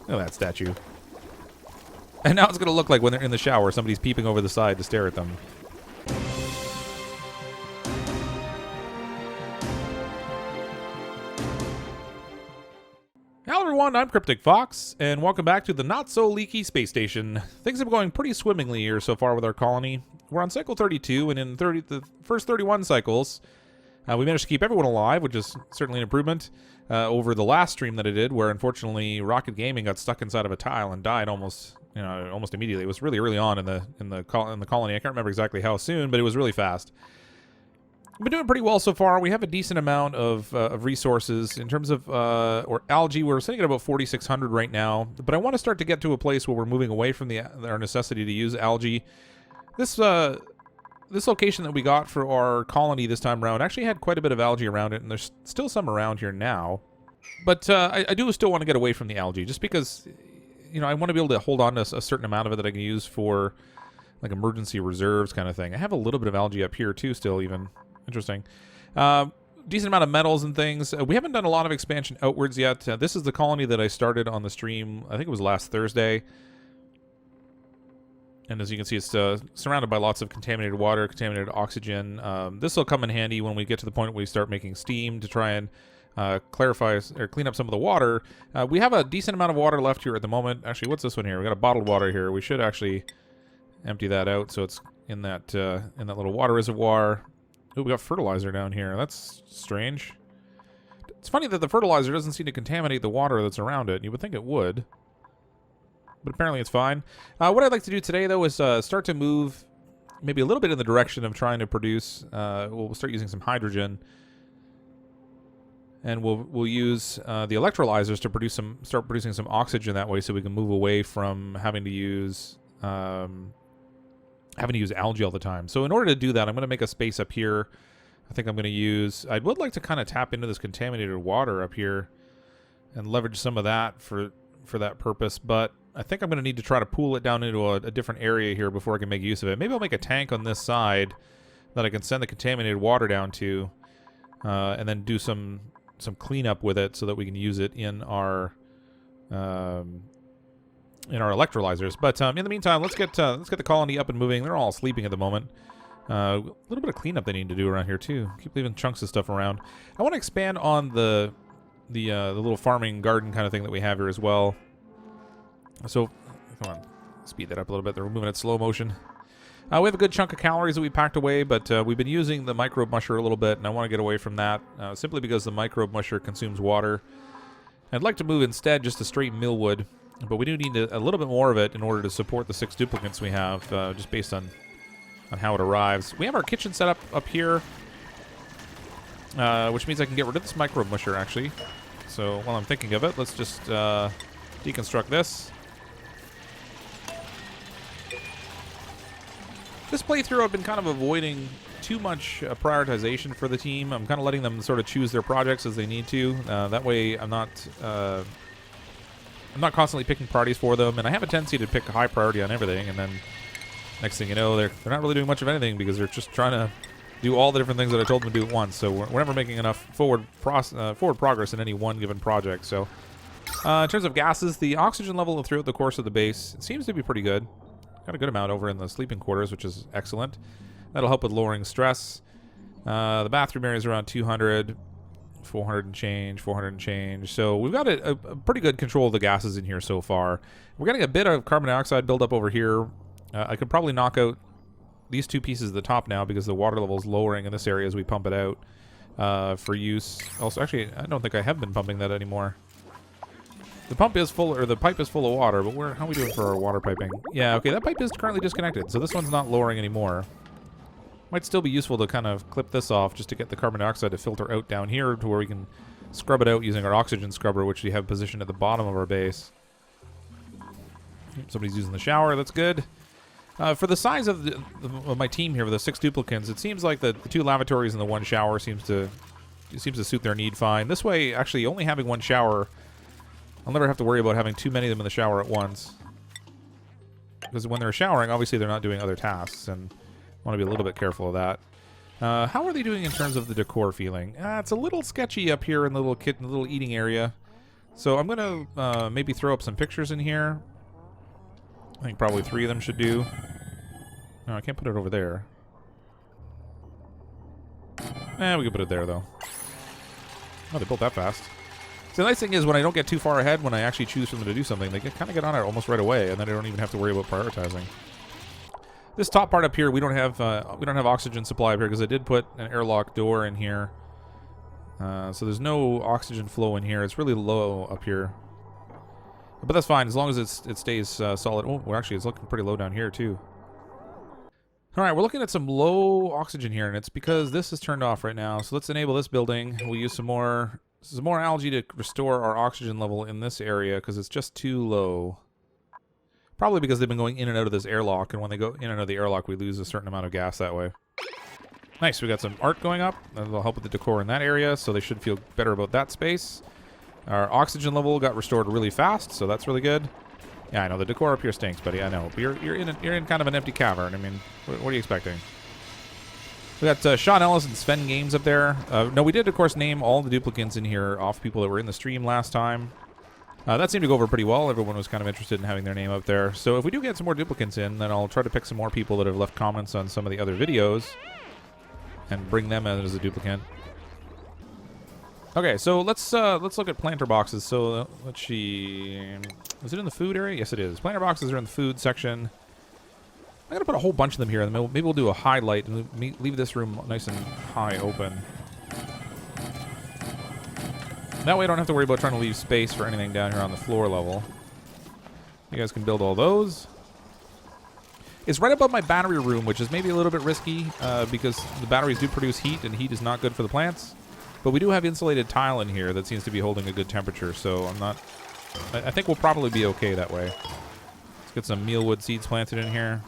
Look at that statue. And now it's going to look like when they're in the shower, somebody's peeping over the side to stare at them. Hello everyone, I'm CrypticFox, and welcome back to the not-so-leaky space station. Things have been going pretty swimmingly here so far with our colony. We're on cycle 32, and in the first 31 cycles, we managed to keep everyone alive, which is certainly an improvement over the last stream that I did, where unfortunately Rocket Gaming got stuck inside of a tile and died almost immediately. It was really early on in the colony. I can't remember exactly how soon, but it was really fast. We've been doing pretty well so far. We have a decent amount of resources in terms of or algae. We're sitting at about 4,600 right now, but I want to start to get to a place where we're moving away from our necessity to use algae. This location that we got for our colony this time around actually had quite a bit of algae around it, and there's still some around here now. But I do still want to get away from the algae, just because, you know, I want to be able to hold on to a certain amount of it that I can use for like emergency reserves kind of thing. I have a little bit of algae up here too, still even. Interesting. Decent amount of metals and things. We haven't done a lot of expansion outwards yet. This is the colony that I started on the stream, I think it was last Thursday. And as you can see, it's surrounded by lots of contaminated water, contaminated oxygen. This will come in handy when we get to the point where we start making steam to try and clarify or clean up some of the water. We have a decent amount of water left here at the moment. Actually, what's this one here? We got a bottled water here. We should actually empty that out so it's in that little water reservoir. Ooh, we got fertilizer down here. That's strange. It's funny that the fertilizer doesn't seem to contaminate the water that's around it. You would think it would, but apparently it's fine. What I'd like to do today, though, is start to move maybe a little bit in the direction of trying to produce. We'll start using some hydrogen, and we'll use the electrolysers to start producing some oxygen that way, so we can move away from having to use algae all the time. So in order to do that, I'm going to make a space up here. I think I'm going to use... I would like to kind of tap into this contaminated water up here and leverage some of that for that purpose, but I think I'm going to need to try to pool it down into a different area here before I can make use of it. Maybe I'll make a tank on this side that I can send the contaminated water down to, and then do some cleanup with it so that we can use it in our electrolysers. But in the meantime, let's get the colony up and moving. They're all sleeping at the moment. A little bit of cleanup they need to do around here too. Keep leaving chunks of stuff around. I want to expand on the little farming garden kind of thing that we have here as well. So come on, speed that up a little bit. They're moving at slow motion. We have a good chunk of calories that we packed away, but we've been using the microbe musher a little bit, and I want to get away from that simply because the microbe musher consumes water. I'd like to move instead just to straight millwood. But we do need a little bit more of it in order to support the 6 duplicants we have, just based on how it arrives. We have our kitchen set up here, which means I can get rid of this microbe musher, actually. So while I'm thinking of it, let's just deconstruct this. This playthrough, I've been kind of avoiding too much prioritization for the team. I'm kind of letting them sort of choose their projects as they need to. That way I'm not constantly picking priorities for them, and I have a tendency to pick a high priority on everything, and then next thing you know, they're not really doing much of anything because they're just trying to do all the different things that I told them to do at once. So we're never making enough forward progress in any one given project. So in terms of gases, the oxygen level throughout the course of the base, it seems to be pretty good. Got a good amount over in the sleeping quarters, which is excellent. That'll help with lowering stress. The bathroom area is around 200. 400 and change. So we've got a pretty good control of the gases in here so far. We're getting a bit of carbon dioxide buildup over here. I could probably knock out these two pieces at the top now because the water level is lowering in this area as we pump it out for use. Also, actually, I don't think I have been pumping that anymore. The pump is full, or the pipe is full of water, but how are we doing for our water piping? Yeah, okay, that pipe is currently disconnected, so this one's not lowering anymore. Might still be useful to kind of clip this off just to get the carbon dioxide to filter out down here to where we can scrub it out using our oxygen scrubber, which we have positioned at the bottom of our base. Somebody's using the shower. That's good. For the size of my team here, with the 6 duplicants, it seems like the 2 lavatories and the 1 shower seems to suit their need fine. This way, actually, only having 1 shower, I'll never have to worry about having too many of them in the shower at once. Because when they're showering, obviously they're not doing other tasks, and I want to be a little bit careful of that. How are they doing in terms of the decor feeling? It's a little sketchy up here in the little eating area. So I'm going to maybe throw up some pictures in here. I think probably 3 of them should do. No, I can't put it over there. We can put it there, though. Oh, they built that fast. So the nice thing is when I don't get too far ahead, when I actually choose for them to do something, they kind of get on it almost right away, and then I don't even have to worry about prioritizing. This top part up here, we don't have oxygen supply up here because I did put an airlock door in here. So there's no oxygen flow in here. It's really low up here. But that's fine as long as it stays solid. Oh, well, actually, it's looking pretty low down here, too. All right, we're looking at some low oxygen here, and it's because this is turned off right now. So let's enable this building. We'll use some more algae to restore our oxygen level in this area because it's just too low. Probably because they've been going in and out of this airlock, and when they go in and out of the airlock, we lose a certain amount of gas that way. Nice, we got some art going up. That'll help with the decor in that area, so they should feel better about that space. Our oxygen level got restored really fast, so that's really good. Yeah, I know, the decor up here stinks, buddy, I know. But you're in kind of an empty cavern. I mean, what are you expecting? We got Sean Ellis and Sven Games up there. No, we did, of course, name all the duplicants in here off people that were in the stream last time. That seemed to go over pretty well. Everyone was kind of interested in having their name up there. So if we do get some more duplicants in, then I'll try to pick some more people that have left comments on some of the other videos and bring them in as a duplicant. Okay, so let's look at planter boxes. So let's see. Is it in the food area? Yes, it is. Planter boxes are in the food section. I'm going to put a whole bunch of them here, and maybe we'll do a highlight and leave this room nice and high open. That way I don't have to worry about trying to leave space for anything down here on the floor level. You guys can build all those. It's right above my battery room, which is maybe a little bit risky because the batteries do produce heat, and heat is not good for the plants. But we do have insulated tile in here that seems to be holding a good temperature, so I think we'll probably be okay that way. Let's get some mealwood seeds planted in here.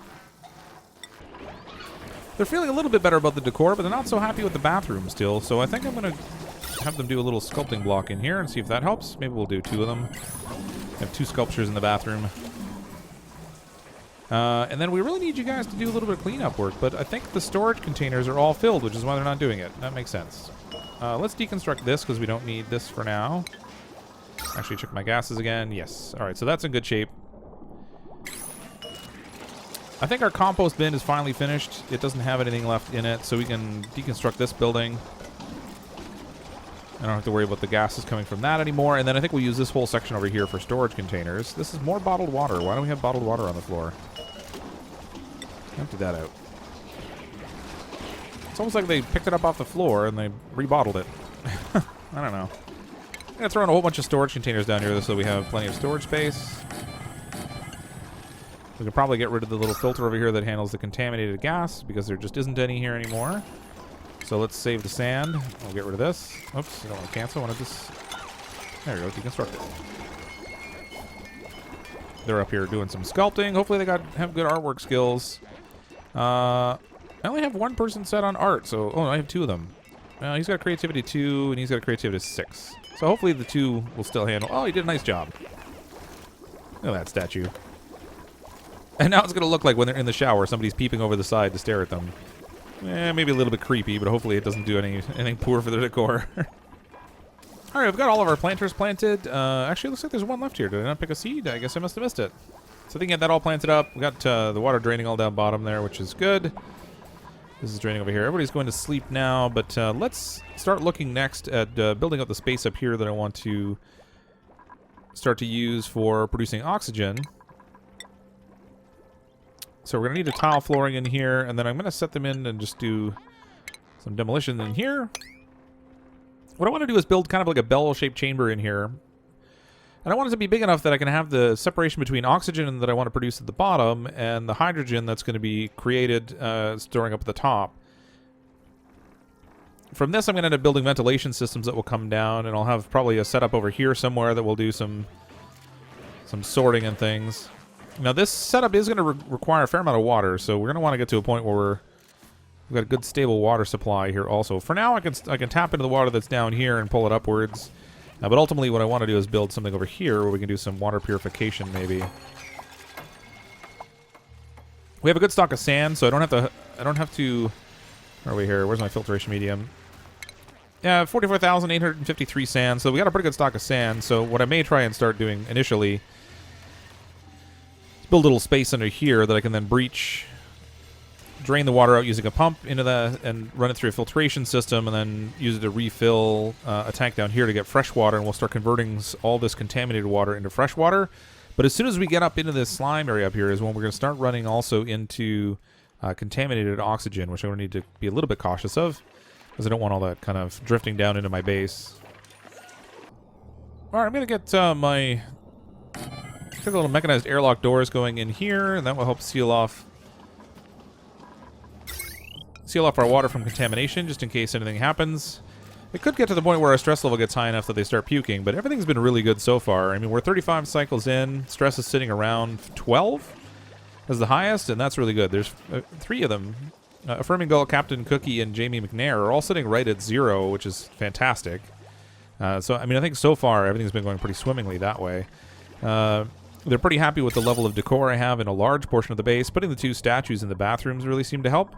They're feeling a little bit better about the decor, but they're not so happy with the bathroom still, so I think I'm going to have them do a little sculpting block in here and see if that helps. Maybe we'll do 2 of them. Have 2 sculptures in the bathroom. And then we really need you guys to do a little bit of cleanup work, but I think the storage containers are all filled, which is why they're not doing it. That makes sense. Let's deconstruct this because we don't need this for now. Actually, check my gases again. Yes. All right, so that's in good shape. I think our compost bin is finally finished. It doesn't have anything left in it, so we can deconstruct this building. I don't have to worry about the gases coming from that anymore. And then I think we'll use this whole section over here for storage containers. This is more bottled water. Why don't we have bottled water on the floor? Empty that out. It's almost like they picked it up off the floor and they rebottled it. I don't know. I'm going to throw in a whole bunch of storage containers down here so we have plenty of storage space. We could probably get rid of the little filter over here that handles the contaminated gas because there just isn't any here anymore. So let's save the sand. We'll get rid of this. Oops, I don't want to cancel. I wanted this. There we go, deconstruct it. They're up here doing some sculpting. Hopefully they have good artwork skills. I only have 1 person set on art, so... Oh, I have 2 of them. He's got creativity 2, and he's got creativity 6. So hopefully the 2 will still handle... Oh, he did a nice job. Look at that statue. And now it's going to look like when they're in the shower, somebody's peeping over the side to stare at them. Maybe a little bit creepy, but hopefully it doesning do anything poor for the decor. Alright, we've got all of our planters planted. Actually, it looks like there's 1 left here. Did I not pick a seed? I guess I must have missed it. So I think I had that all planted up. We got the water draining all down bottom there, which is good. This is draining over here. Everybody's going to sleep now, but let's start looking next at building up the space up here that I want to start to use for producing oxygen. So we're going to need a tile flooring in here, and then I'm going to set them in and just do some demolition in here. What I want to do is build kind of like a bell-shaped chamber in here. And I want it to be big enough that I can have the separation between oxygen that I want to produce at the bottom and the hydrogen that's going to be created storing up at the top. From this, I'm going to end up building ventilation systems that will come down, and I'll have probably a setup over here somewhere that will do some sorting and things. Now, this setup is going to require a fair amount of water, so we're going to want to get to a point where we've got a good, stable water supply here also. For now, I can tap into the water that's down here and pull it upwards. But ultimately, what I want to do is build something over here where we can do some water purification, maybe. We have a good stock of sand, so I don't have to... Where are we here? Where's my filtration medium? Yeah, 44,853 sand. So we got a pretty good stock of sand. So what I may try and start doing initially is build a little space under here that I can then breach, drain the water out using a pump into that, and run it through a filtration system, and then use it to refill a tank down here to get fresh water, and we'll start converting all this contaminated water into fresh water. But as soon as we get up into this slime area up here is when we're going to start running also into contaminated oxygen, which I'm going to need to be a little bit cautious of, because I don't want all that kind of drifting down into my base. Alright, I'm going to get my little mechanized airlock doors going in here, and that will help seal off our water from contamination, just in case anything happens. It could get to the point where our stress level gets high enough that they start puking, but everything's been really good so far. I mean, we're 35 cycles in. Stress is sitting around 12 as the highest, and that's really good. There's 3 of them. Affirming Gull, Captain Cookie, and Jamie McNair are all sitting right at 0, which is fantastic. So, I mean, I think so far everything's been going pretty swimmingly that way. They're pretty happy with the level of decor I have in a large portion of the base. Putting the 2 statues in the bathrooms really seemed to help.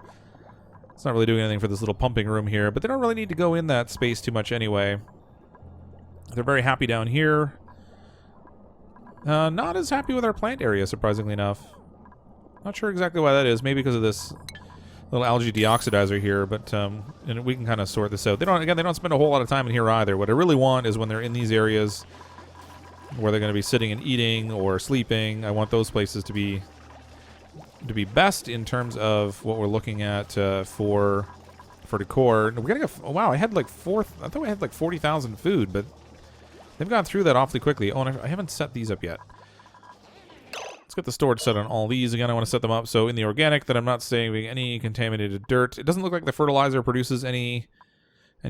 It's not really doing anything for this little pumping room here, but they don't really need to go in that space too much anyway. They're very happy down here. Not as happy with our plant area, surprisingly enough. Not sure exactly why that is. Maybe because of this little algae deoxidizer here, but and we can kind of sort this out. They don't spend a whole lot of time in here either. What I really want is when they're in these areas where they're going to be sitting and eating or sleeping, I want those places to be best in terms of what we're looking at for decor. We're getting a wow. I had like I thought I had like 40,000 food, but they've gone through that awfully quickly. Oh, and I haven't set these up yet. Let's get the storage set on all these again. I want to set them up so in the organic that I'm not saving any contaminated dirt. It doesn't look like the fertilizer produces any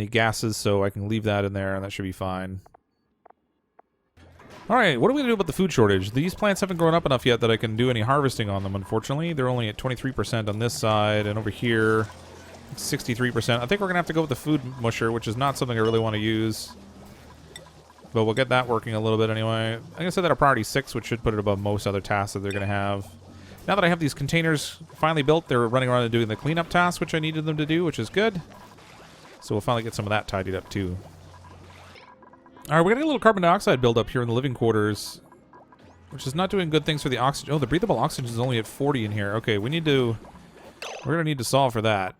gases, so I can leave that in there, and that should be fine. Alright, what are we going to do about the food shortage? These plants haven't grown up enough yet that I can do any harvesting on them, unfortunately. They're only at 23% on this side, and over here, 63%. I think we're going to have to go with the food musher, which is not something I really want to use. But we'll get that working a little bit anyway. I'm going to set that at priority 6, which should put it above most other tasks that they're going to have. Now that I have these containers finally built, they're running around and doing the cleanup tasks, which I needed them to do, which is good. So we'll finally get some of that tidied up, too. Alright, we're getting a little carbon dioxide buildup here in the living quarters, which is not doing good things for the oxygen. Oh, the breathable oxygen is only at 40 in here. Okay, we're going to need to solve for that.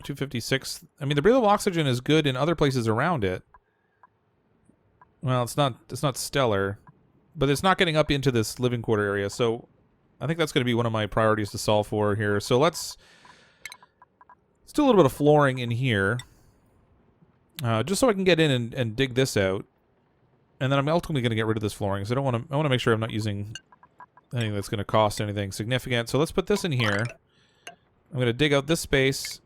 256. I mean, the breathable oxygen is good in other places around it. Well, it's not stellar, but it's not getting up into this living quarter area, so I think that's going to be one of my priorities to solve for here. So let's do a little bit of flooring in here. Just so I can get in and dig this out, and then I'm ultimately going to get rid of this flooring. So I want to make sure I'm not using anything that's going to cost anything significant. So let's put this in here. I'm going to dig out this space,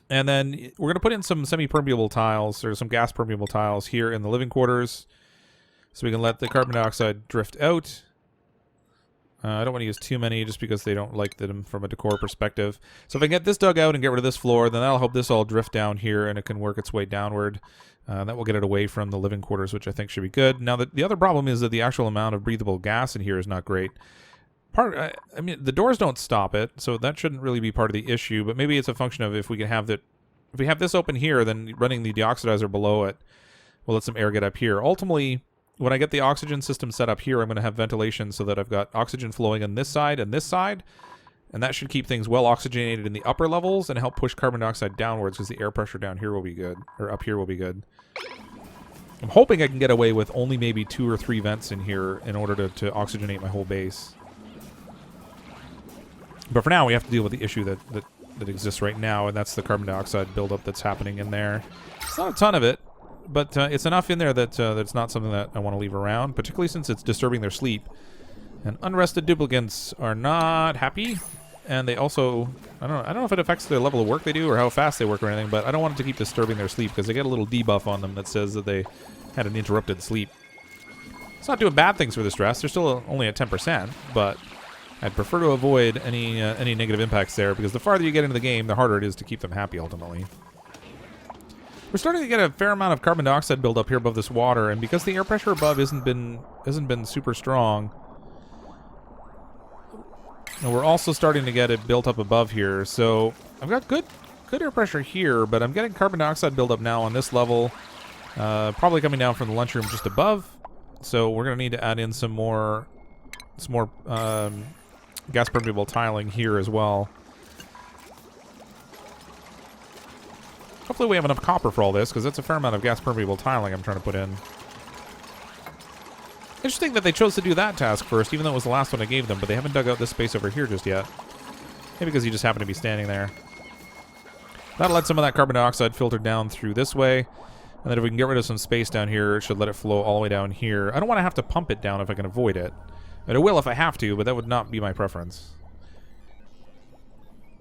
and then we're going to put in some semi-permeable tiles or some gas-permeable tiles here in the living quarters, so we can let the carbon dioxide drift out. I don't want to use too many just because they don't like them from a decor perspective. So if I can get this dug out and get rid of this floor, then that'll help this all drift down here and it can work its way downward. That will get it away from the living quarters, which I think should be good. Now, the other problem is that the actual amount of breathable gas in here is not great. I mean, the doors don't stop it, so that shouldn't really be part of the issue, but maybe it's a function of if we have this open here, then running the deoxidizer below it will let some air get up here. Ultimately, when I get the oxygen system set up here, I'm going to have ventilation so that I've got oxygen flowing on this side and this side. And that should keep things well oxygenated in the upper levels and help push carbon dioxide downwards because the air pressure down here will be good. Or up here will be good. I'm hoping I can get away with only maybe 2 or 3 vents in here in order to oxygenate my whole base. But for now, we have to deal with the issue that exists right now, and that's the carbon dioxide buildup that's happening in there. It's not a ton of it. But it's enough in there that it's not something that I want to leave around, particularly since it's disturbing their sleep. And unrested duplicants are not happy, and they also I don't know if it affects their level of work they do or how fast they work or anything, but I don't want it to keep disturbing their sleep because they get a little debuff on them that says that they had an interrupted sleep. It's not doing bad things for the stress. They're still only at 10%, but I'd prefer to avoid any negative impacts there because the farther you get into the game, the harder it is to keep them happy ultimately. We're starting to get a fair amount of carbon dioxide buildup here above this water, and because the air pressure above hasn't been super strong, And we're also starting to get it built up above here. So I've got good air pressure here, but I'm getting carbon dioxide buildup now on this level. Probably coming down from the lunchroom just above. So we're going to need to add in some more gas permeable tiling here as well. Hopefully we have enough copper for all this, because that's a fair amount of gas permeable tiling I'm trying to put in. Interesting that they chose to do that task first, even though it was the last one I gave them, but they haven't dug out this space over here just yet. Maybe because you just happen to be standing there. That'll let some of that carbon dioxide filter down through this way. And then if we can get rid of some space down here, it should let it flow all the way down here. I don't want to have to pump it down if I can avoid it. And it will if I have to, but that would not be my preference.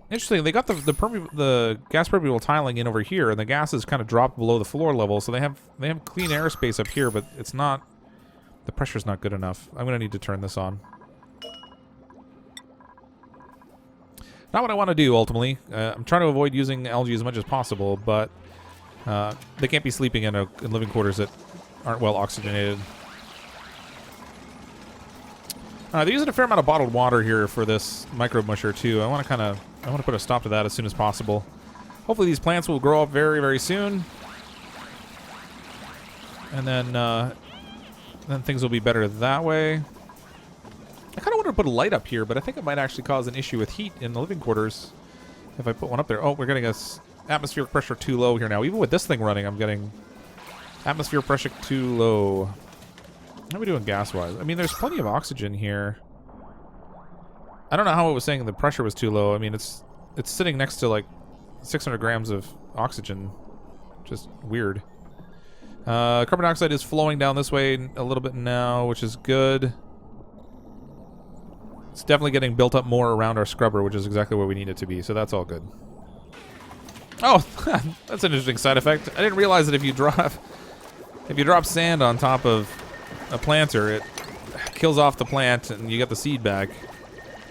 Interesting, they got the gas permeable tiling in over here, and the gas is kind of dropped below the floor level, so they have clean airspace up here, but it's not... The pressure's not good enough. I'm going to need to turn this on. Not what I want to do, ultimately. I'm trying to avoid using algae as much as possible, but they can't be sleeping in living quarters that aren't well oxygenated. They're using a fair amount of bottled water here for this microbe musher, too. I want to put a stop to that as soon as possible. Hopefully these plants will grow up very, very soon. And then things will be better that way. I kind of wanted to put a light up here, but I think it might actually cause an issue with heat in the living quarters if I put one up there. Oh, we're getting atmospheric pressure too low here now. Even with this thing running, I'm getting atmospheric pressure too low. How are we doing gas-wise? I mean, there's plenty of oxygen here. I don't know how it was saying the pressure was too low. I mean, it's sitting next to like 600 grams of oxygen. Just weird. Carbon dioxide is flowing down this way a little bit now, which is good. It's definitely getting built up more around our scrubber, which is exactly where we need it to be, so that's all good. Oh, that's an interesting side effect. I didn't realize that if you drop sand on top of a planter, it kills off the plant and you get the seed back.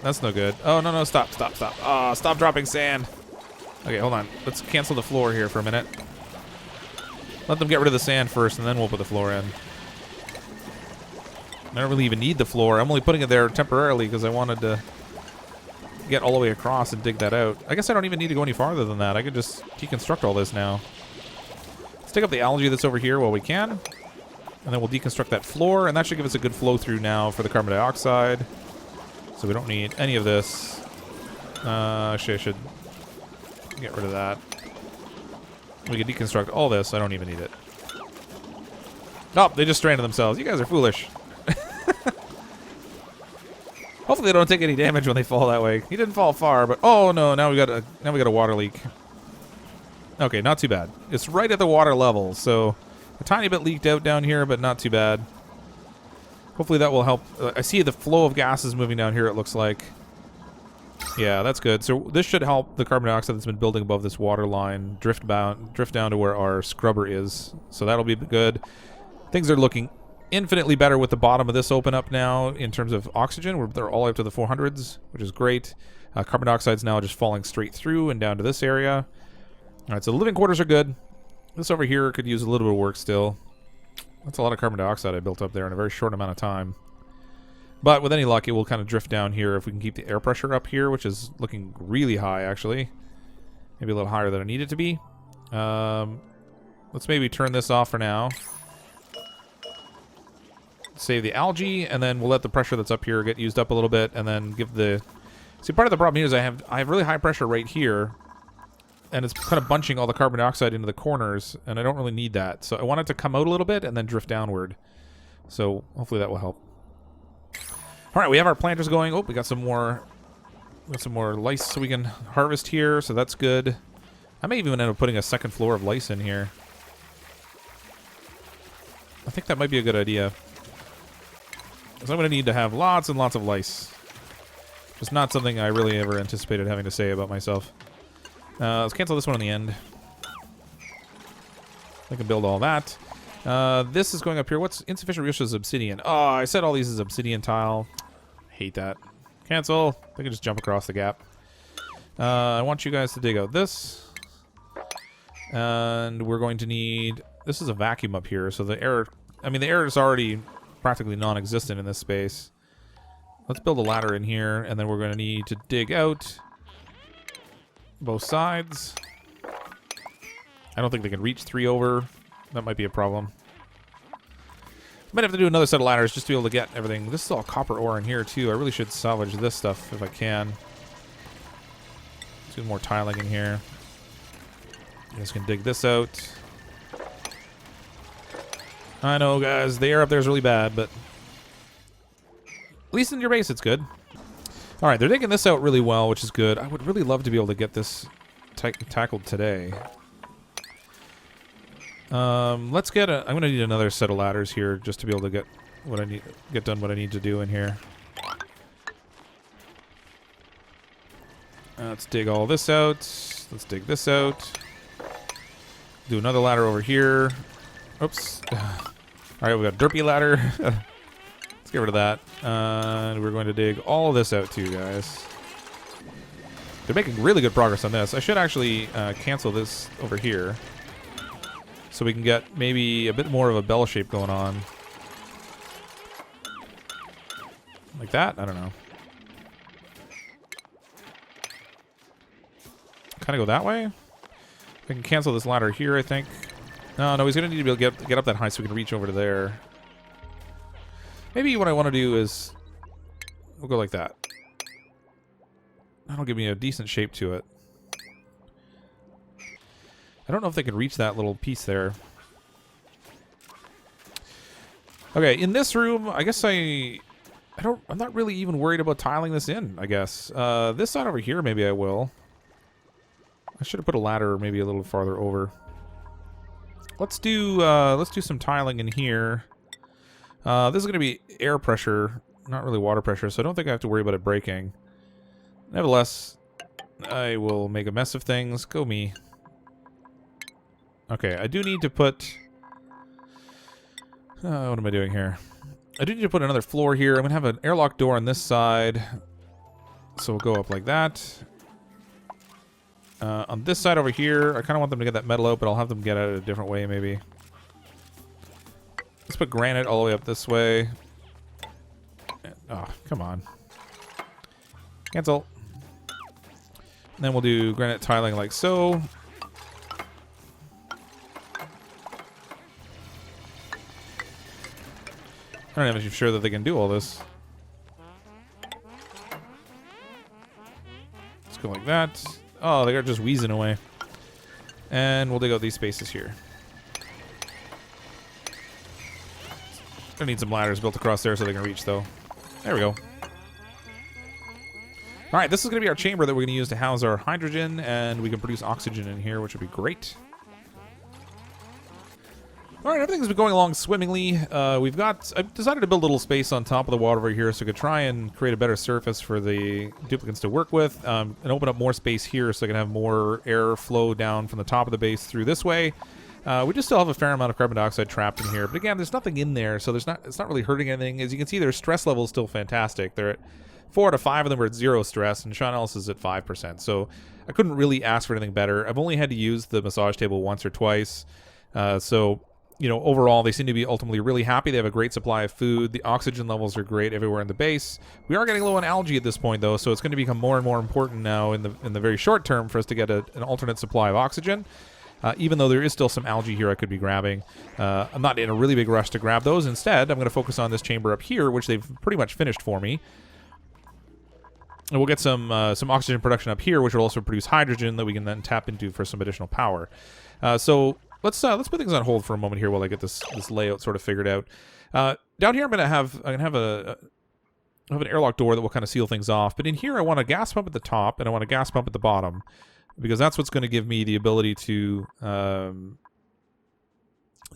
That's no good. Oh, no, stop. Oh, stop dropping sand. Okay, hold on. Let's cancel the floor here for a minute. Let them get rid of the sand first, and then we'll put the floor in. I don't really even need the floor. I'm only putting it there temporarily because I wanted to get all the way across and dig that out. I guess I don't even need to go any farther than that. I could just deconstruct all this now. Let's take up the algae that's over here while we can. And then we'll deconstruct that floor, and that should give us a good flow through now for the carbon dioxide. So we don't need any of this. Actually, I should get rid of that. We can deconstruct all this. I don't even need it. Oh, they just stranded themselves. You guys are foolish. Hopefully they don't take any damage when they fall that way. He didn't fall far, but oh no, now we got a water leak. Okay, not too bad. It's right at the water level, so a tiny bit leaked out down here, but not too bad. Hopefully that will help. I see the flow of gases moving down here, it looks like. Yeah, that's good. So this should help the carbon dioxide that's been building above this water line drift down to where our scrubber is. So that'll be good. Things are looking infinitely better with the bottom of this open up now in terms of oxygen. They're all up to the 400s, which is great. Carbon dioxide's now just falling straight through and down to this area. All right, so the living quarters are good. This over here could use a little bit of work still. That's a lot of carbon dioxide I built up there in a very short amount of time. But with any luck, it will kind of drift down here if we can keep the air pressure up here, which is looking really high, actually. Maybe a little higher than I need it to be. Let's maybe turn this off for now. Save the algae, and then we'll let the pressure that's up here get used up a little bit, and then give the... See, part of the problem here is I have really high pressure right here, and it's kind of bunching all the carbon dioxide into the corners, and I don't really need that. So I want it to come out a little bit and then drift downward. So hopefully that will help. All right, we have our planters going. Oh, we got some more lice so we can harvest here, so that's good. I may even end up putting a second floor of lice in here. I think that might be a good idea. Because I'm going to need to have lots and lots of lice. Just not something I really ever anticipated having to say about myself. Let's cancel this one in the end. I can build all that. This is going up here. What's insufficient resources obsidian? Oh, I said all these is obsidian tile. Hate that. Cancel. I can just jump across the gap. I want you guys to dig out this. And we're going to need... This is a vacuum up here, so the air... I mean, the air is already practically non-existent in this space. let's build a ladder in here, and then we're going to need to dig out both sides. I don't think they can reach 3 over. That might be a problem. Might have to do another set of ladders just to be able to get everything. This is all copper ore in here, too. I really should salvage this stuff if I can. Let's do more tiling in here. You guys can dig this out. I know, guys. The air up there is really bad, but at least in your base, it's good. All right, they're digging this out really well, which is good. I would really love to be able to get this tackled today. Let's get I'm going to need another set of ladders here just to be able to get done what I need to do in here. Let's dig all this out. Let's dig this out. Do another ladder over here. Oops. All right, we got a derpy ladder. Let's get rid of that. And we're going to dig all of this out too, guys. They're making really good progress on this. I should actually cancel this over here, so we can get maybe a bit more of a bell shape going on. Like that? I don't know. Kind of go that way? I can cancel this ladder here, I think. No, he's going to need to be able to get up that high so we can reach over to there. Maybe what I want to do is we'll go like that. That'll give me a decent shape to it. I don't know if they can reach that little piece there. Okay, in this room, I guess I'm not really even worried about tiling this in, I guess. This side over here, maybe I will. I should have put a ladder maybe a little farther over. Let's do some tiling in here. This is going to be air pressure, not really water pressure, so I don't think I have to worry about it breaking. Nevertheless, I will make a mess of things. Go me. Okay, I do need to put... what am I doing here? I do need to put another floor here. I'm going to have an airlock door on this side. So we'll go up like that. On this side over here, I kind of want them to get that metal out, but I'll have them get out a different way, maybe. Let's put granite all the way up this way. Oh, come on. Cancel. And then we'll do granite tiling like so. I'm not even sure that they can do all this. Let's go like that. Oh, they are just wheezing away. And we'll dig out these spaces here. Gonna need some ladders built across there so they can reach, though. There we go. Alright, this is going to be our chamber that we're going to use to house our hydrogen, and we can produce oxygen in here, which would be great. Alright, everything's been going along swimmingly. I've decided to build a little space on top of the water over here so I could try and create a better surface for the duplicants to work with, and open up more space here so I can have more air flow down from the top of the base through this way. We just still have a fair amount of carbon dioxide trapped in here, but again, there's nothing in there, so it's not really hurting anything. As you can see, their stress level is still fantastic. They're at 4 out of 5 of them are at 0 stress, and Sean Ellis is at 5%. So I couldn't really ask for anything better. I've only had to use the massage table once or twice. So, you know, overall, they seem to be ultimately really happy. They have a great supply of food. The oxygen levels are great everywhere in the base. We are getting low on algae at this point, though, so it's going to become more and more important now in the very short term for us to get an alternate supply of oxygen. Even though there is still some algae here I could be grabbing. I'm not in a really big rush to grab those. Instead, I'm going to focus on this chamber up here, which they've pretty much finished for me. And we'll get some oxygen production up here, which will also produce hydrogen that we can then tap into for some additional power. So let's put things on hold for a moment here while I get this layout sort of figured out. Down here, I'm gonna have an airlock door that will kind of seal things off. But in here, I want a gas pump at the top and I want a gas pump at the bottom, because that's what's going to give me the ability to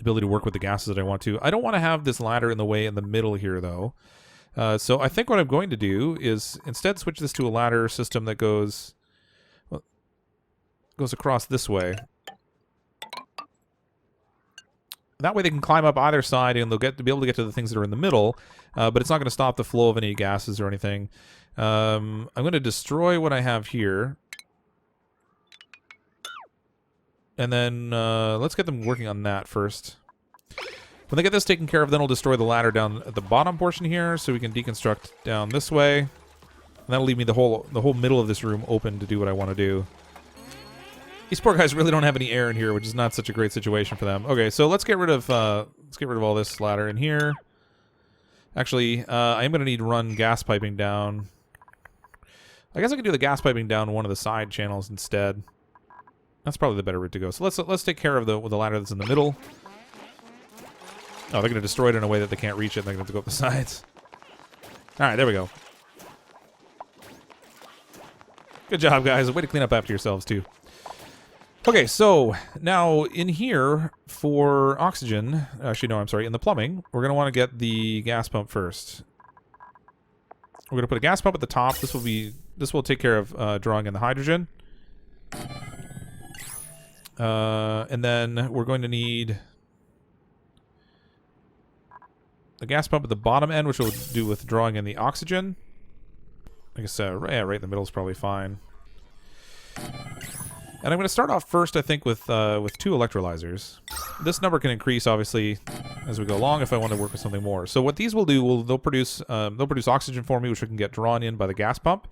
work with the gases that I want to. I don't want to have this ladder in the way in the middle here, though. So I think what I'm going to do is instead switch this to a ladder system that goes across this way. That way they can climb up either side and they'll be able to get to the things that are in the middle, but it's not going to stop the flow of any gases or anything. I'm going to destroy what I have here. And then let's get them working on that first. When they get this taken care of, then we'll destroy the ladder down at the bottom portion here, so we can deconstruct down this way. And that'll leave me the whole middle of this room open to do what I want to do. These poor guys really don't have any air in here, which is not such a great situation for them. Okay, so let's get rid of all this ladder in here. Actually, I am going to need to run gas piping down. I guess I can do the gas piping down one of the side channels instead. That's probably the better route to go. So let's take care of the ladder that's in the middle. Oh, they're going to destroy it in a way that they can't reach it. And they're going to have to go up the sides. All right, there we go. Good job, guys. Way to clean up after yourselves, too. Okay, so now in here for oxygen, actually, no, I'm sorry, in the plumbing, we're going to want to get the gas pump first. We're going to put a gas pump at the top. This will take care of drawing in the hydrogen. And then we're going to need the gas pump at the bottom end, which will do with drawing in the oxygen. I guess, yeah, right in the middle is probably fine. And I'm going to start off first, I think, with 2 electrolysers. This number can increase, obviously, as we go along if I want to work with something more. So what these will do, they'll produce oxygen for me, which we can get drawn in by the gas pump.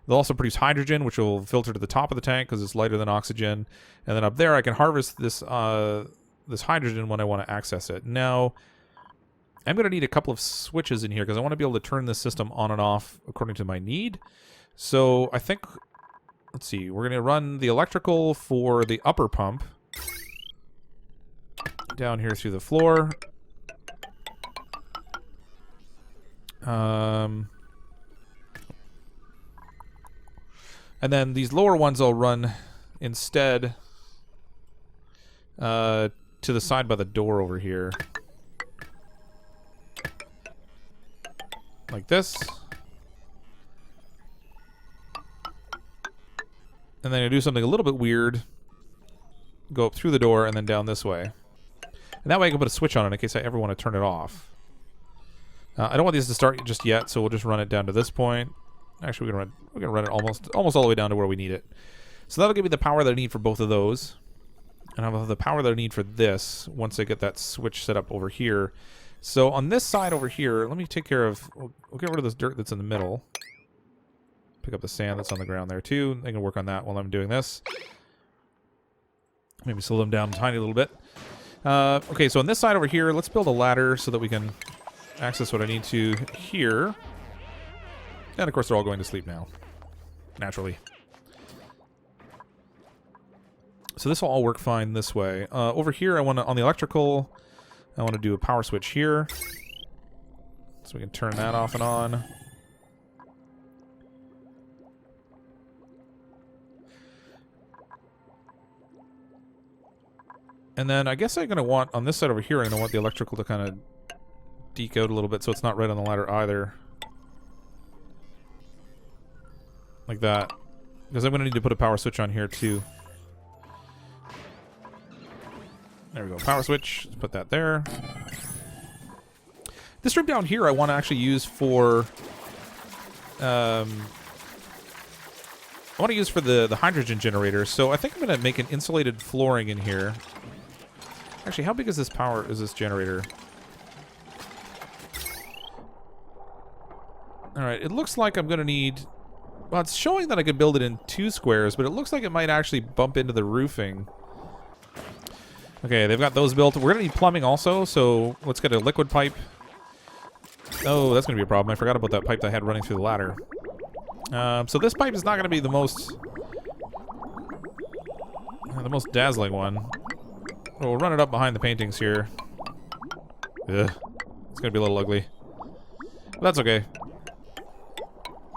They'll also produce hydrogen, which will filter to the top of the tank because it's lighter than oxygen. And then up there, I can harvest this hydrogen when I want to access it. Now, I'm going to need a couple of switches in here because I want to be able to turn this system on and off according to my need. So I think, let's see, we're going to run the electrical for the upper pump down here through the floor. And then these lower ones I'll run instead to the side by the door over here. Like this. And then I do something a little bit weird. Go up through the door and then down this way. And that way I can put a switch on it in case I ever want to turn it off. I don't want these to start just yet, so we'll just run it down to this point. Actually, we're gonna run it almost all the way down to where we need it. So that'll give me the power that I need for both of those. And I'll have the power that I need for this once I get that switch set up over here. So on this side over here, let me take care of... We'll get rid of this dirt that's in the middle. Pick up the sand that's on the ground there too. I can work on that while I'm doing this. Maybe slow them down a tiny little bit. Okay, so on this side over here, let's build a ladder so that we can access what I need to here. And of course they're all going to sleep now. Naturally. So this will all work fine this way. Over here, I want to, on the electrical, I want to do a power switch here. So we can turn that off and on. And then I guess I'm going to want, on this side over here, I'm going to want the electrical to kind of deke out a little bit so it's not right on the ladder either. Like that. Because I'm going to need to put a power switch on here too. There we go, power switch. Let's put that there. This room down here I want to actually use for... I want to use for the hydrogen generator, so I think I'm going to make an insulated flooring in here. Actually, how big is this generator? Alright, it looks like I'm going to need... Well, it's showing that I could build it in 2 squares, but it looks like it might actually bump into the roofing. Okay, they've got those built. We're going to need plumbing also, so let's get a liquid pipe. Oh, that's going to be a problem. I forgot about that pipe that I had running through the ladder. So this pipe is not going to be the most dazzling one. We'll run it up behind the paintings here. Ugh. It's going to be a little ugly. But that's okay.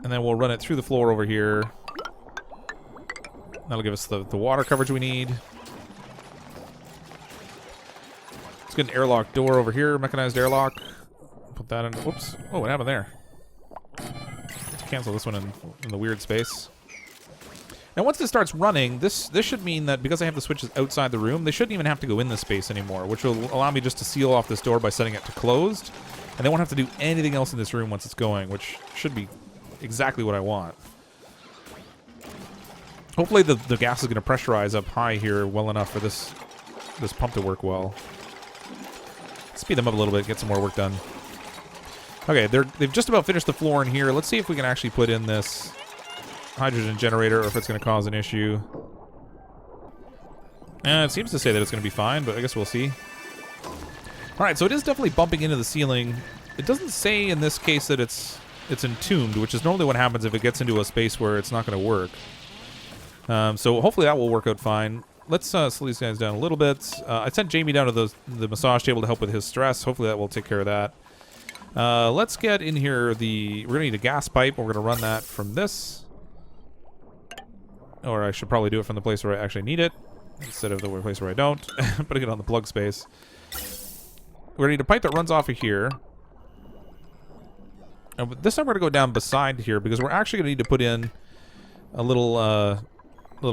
And then we'll run it through the floor over here. That'll give us the water coverage we need. Let's get an airlock door over here, mechanized airlock. Put that in. Whoops. Oh, what happened there? Let's cancel this one in the weird space. Now, once this starts running, this should mean that because I have the switches outside the room, they shouldn't even have to go in this space anymore, which will allow me just to seal off this door by setting it to closed. And they won't have to do anything else in this room once it's going, which should be exactly what I want. Hopefully the gas is going to pressurize up high here well enough for this pump to work well. Speed them up a little bit, get some more work done. Okay, they've just about finished the floor in here. Let's see if we can actually put in this hydrogen generator or if it's going to cause an issue. It seems to say that it's going to be fine, but I guess we'll see. Alright, so it is definitely bumping into the ceiling. It doesn't say in this case that it's entombed, which is normally what happens if it gets into a space where it's not going to work. So hopefully that will work out fine. Let's slow these guys down a little bit. I sent Jamie down to the massage table to help with his stress. Hopefully that will take care of that. Let's get in here we're going to need a gas pipe. We're going to run that from this. Or I should probably do it from the place where I actually need it, instead of the place where I don't. Putting it on the plug space. We're going to need a pipe that runs off of here. And this time we're going to go down beside here, because we're actually going to need to put in a little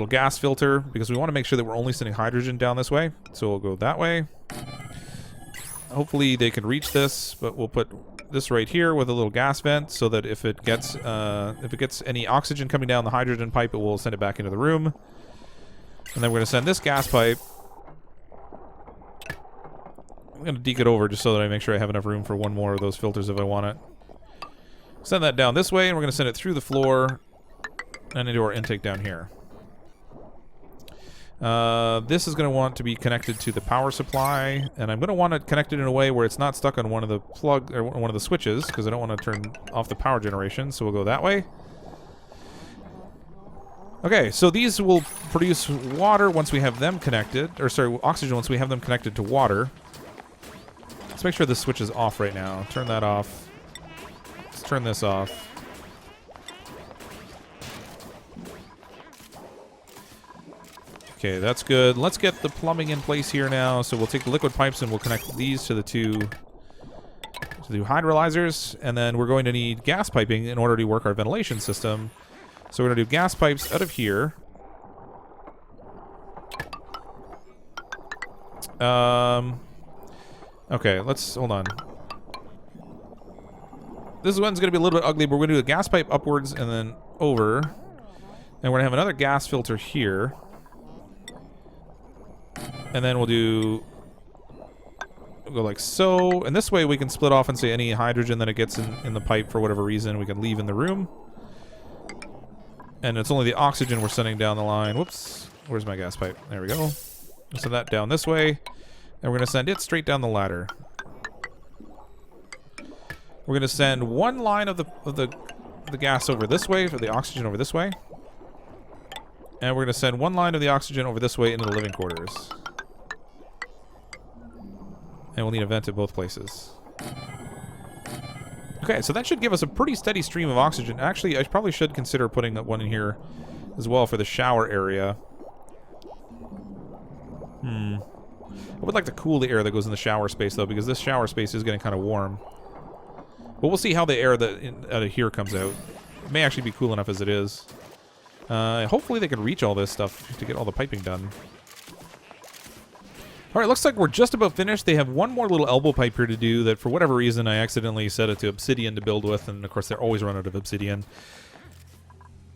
gas filter, because we want to make sure that we're only sending hydrogen down this way. So we'll go that way. Hopefully they can reach this, but we'll put this right here with a little gas vent, so that if it gets any oxygen coming down the hydrogen pipe, it will send it back into the room. And then we're going to send this gas pipe. I'm going to deke it over just so that I make sure I have enough room for one more of those filters if I want it. Send that down this way, and we're going to send it through the floor and into our intake down here. This is going to want to be connected to the power supply, and I'm going to want it connected in a way where it's not stuck on one of the plug or one of the switches, because I don't want to turn off the power generation. So we'll go that way. Okay, so these will produce water once we have them connected, or sorry, oxygen once we have them connected to water. Let's make sure this switch is off right now. Turn that off. Let's turn this off. Okay, that's good. Let's get the plumbing in place here now. So we'll take the liquid pipes and we'll connect these to the two hydrolyzers, and then we're going to need gas piping in order to work our ventilation system. So we're going to do gas pipes out of here. Okay, let's hold on. This one's going to be a little bit ugly, but we're going to do a gas pipe upwards and then over. And we're going to have another gas filter here. And then we'll go like so. And this way we can split off and say any hydrogen that it gets in the pipe for whatever reason we can leave in the room. And it's only the oxygen we're sending down the line. Whoops. Where's my gas pipe? There we go. Send that down this way. And we're going to send it straight down the ladder. We're going to send one line of the gas over this way, for the oxygen over this way. And we're going to send one line of the oxygen over this way into the living quarters. And we'll need a vent at both places. Okay, so that should give us a pretty steady stream of oxygen. Actually, I probably should consider putting that one in here as well for the shower area. I would like to cool the air that goes in the shower space, though, because this shower space is getting kind of warm. But we'll see how the air out of here comes out. It may actually be cool enough as it is. Hopefully they can reach all this stuff to get all the piping done. Alright, looks like we're just about finished. They have one more little elbow pipe here to do that for whatever reason I accidentally set it to obsidian to build with, and of course they're always run out of obsidian.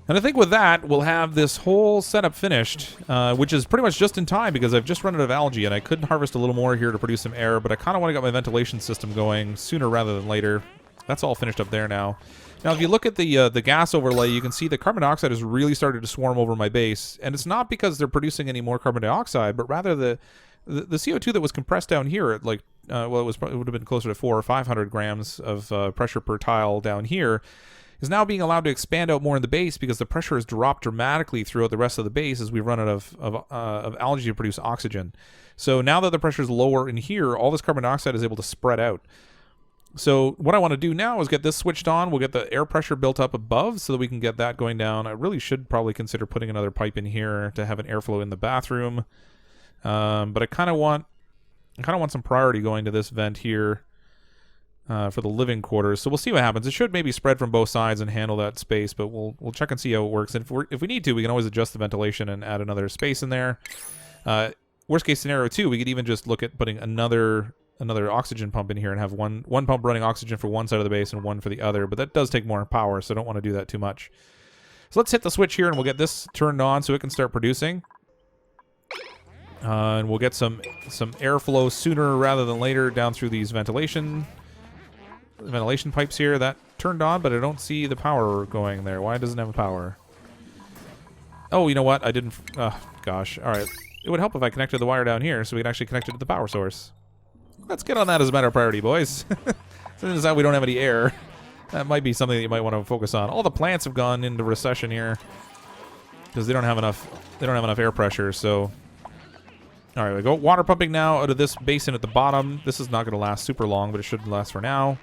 And I think with that, we'll have this whole setup finished, which is pretty much just in time because I've just run out of algae and I couldn't harvest a little more here to produce some air, but I kind of want to get my ventilation system going sooner rather than later. That's all finished up there now. Now, if you look at the gas overlay, you can see the carbon dioxide has really started to swarm over my base, and it's not because they're producing any more carbon dioxide, but rather the CO2 that was compressed down here at like, well, it would have been closer to 400 or 500 grams of pressure per tile down here, is now being allowed to expand out more in the base because the pressure has dropped dramatically throughout the rest of the base as we run out of algae to produce oxygen. So now that the pressure is lower in here, all this carbon dioxide is able to spread out. So what I want to do now is get this switched on. We'll get the air pressure built up above so that we can get that going down. I really should probably consider putting another pipe in here to have an airflow in the bathroom. But I kind of want some priority going to this vent here for the living quarters. So we'll see what happens. It should maybe spread from both sides and handle that space, but we'll check and see how it works. And if we need to, we can always adjust the ventilation and add another space in there. Worst case scenario too, we could even just look at putting another oxygen pump in here and have one pump running oxygen for one side of the base and one for the other, but that does take more power, so I don't want to do that too much. So let's hit the switch here and we'll get this turned on so it can start producing. And we'll get some airflow sooner rather than later down through these ventilation pipes here. That turned on, but I don't see the power going there. Why doesn't it have power? Oh, you know what? I didn't... gosh. All right. It would help if I connected the wire down here so we can actually connect it to the power source. Let's get on that as a matter of priority, boys. Since we don't have any air, that might be something that you might want to focus on. All the plants have gone into recession here because they don't have enough air pressure. So, all right, we go water pumping now out of this basin at the bottom. This is not going to last super long, but it should last for now.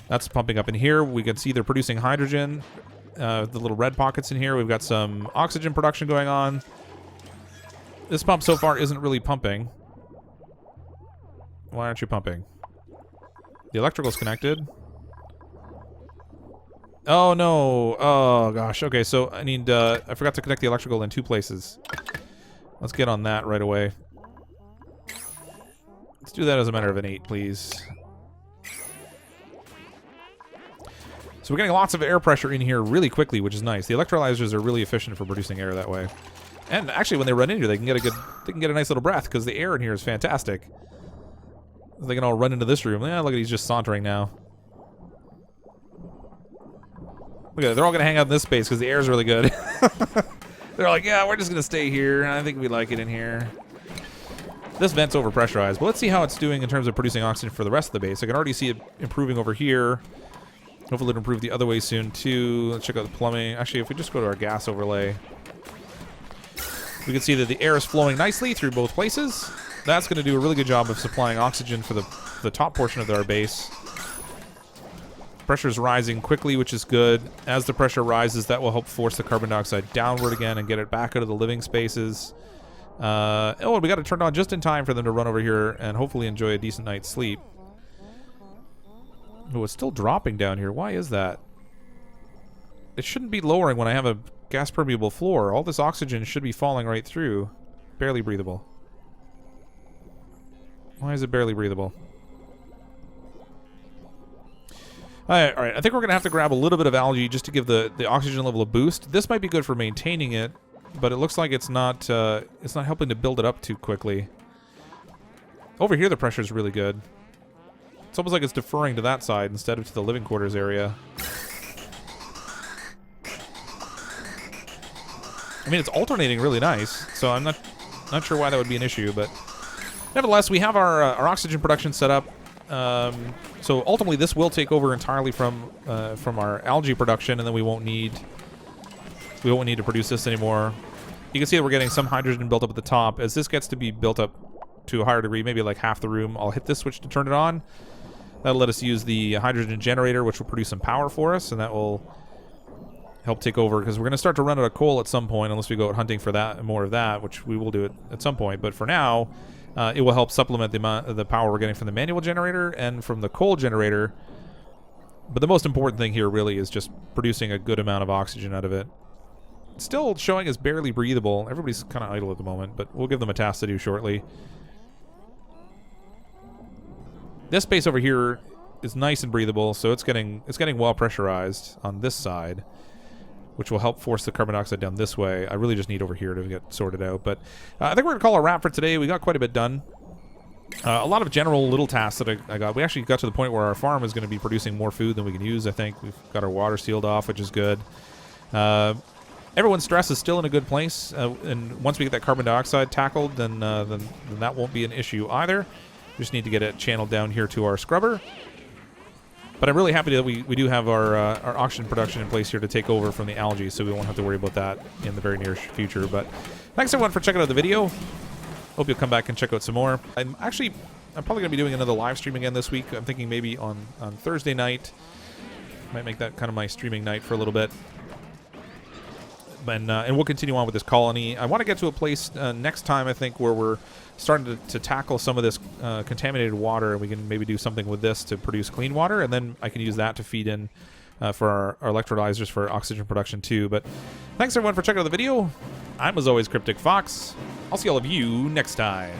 That's pumping up in here. We can see they're producing hydrogen. The little red pockets in here. We've got some oxygen production going on. This pump so far isn't really pumping. Why aren't you pumping? The electrical's connected. Oh, no. Oh, gosh. Okay, so I need... I forgot to connect the electrical in 2 places. Let's get on that right away. Let's do that as a matter of an 8, please. So we're getting lots of air pressure in here really quickly, which is nice. The electrolyzers are really efficient for producing air that way. And actually, when they run in here, they can get a nice little breath because the air in here is fantastic. They can all run into this room. Yeah, look at he's just sauntering now. Look at it. They're all going to hang out in this space because the air is really good. They're like, yeah, we're just going to stay here. I think we like it in here. This vent's overpressurized. But let's see how it's doing in terms of producing oxygen for the rest of the base. I can already see it improving over here. Hopefully it'll improve the other way soon, too. Let's check out the plumbing. Actually, if we just go to our gas overlay, we can see that the air is flowing nicely through both places. That's going to do a really good job of supplying oxygen for the top portion of our base. Pressure is rising quickly, which is good. As the pressure rises, that will help force the carbon dioxide downward again and get it back out of the living spaces. Oh, we got it turned on just in time for them to run over here and hopefully enjoy a decent night's sleep. Oh, it's still dropping down here. Why is that? It shouldn't be lowering when I have a gas permeable floor. All this oxygen should be falling right through. Barely breathable. Why is it barely breathable? Alright, I think we're going to have to grab a little bit of algae just to give the oxygen level a boost. This might be good for maintaining it, but it looks like it's not helping to build it up too quickly. Over here the pressure is really good. It's almost like it's deferring to that side instead of to the living quarters area. I mean, it's alternating really nice, so I'm not sure why that would be an issue, but nevertheless, we have our oxygen production set up. So ultimately, this will take over entirely from our algae production, and then we won't need to produce this anymore. You can see that we're getting some hydrogen built up at the top. As this gets to be built up to a higher degree, maybe like half the room, I'll hit this switch to turn it on. That'll let us use the hydrogen generator, which will produce some power for us, and that will help take over, because we're going to start to run out of coal at some point, unless we go out hunting for that, more of that, which we will do it at some point. But for now, it will help supplement the amount of the power we're getting from the manual generator and from the coal generator. But the most important thing here really is just producing a good amount of oxygen out of it. It's still showing as barely breathable. Everybody's kind of idle at the moment, but we'll give them a task to do shortly. This space over here is nice and breathable, so it's getting well pressurized on this side, which will help force the carbon dioxide down this way. I really just need over here to get sorted out. But I think we're going to call a wrap for today. We got quite a bit done. A lot of general little tasks that I got. We actually got to the point where our farm is going to be producing more food than we can use, I think. We've got our water sealed off, which is good. Everyone's stress is still in a good place. And once we get that carbon dioxide tackled, then that won't be an issue either. We just need to get it channeled down here to our scrubber. But I'm really happy that we do have our oxygen production in place here to take over from the algae, so we won't have to worry about that in the very near future. But thanks everyone for checking out the video. Hope you'll come back and check out some more. I'm probably going to be doing another live stream again this week. I'm thinking maybe on Thursday night. Might make that kind of my streaming night for a little bit. And we'll continue on with this colony. I want to get to a place next time, I think, where we're starting to tackle some of this contaminated water, and we can maybe do something with this to produce clean water, and then I can use that to feed in for our electrolyzers for oxygen production too. But thanks everyone for checking out the video. I'm, as always, CrypticFox. I'll see all of you next time.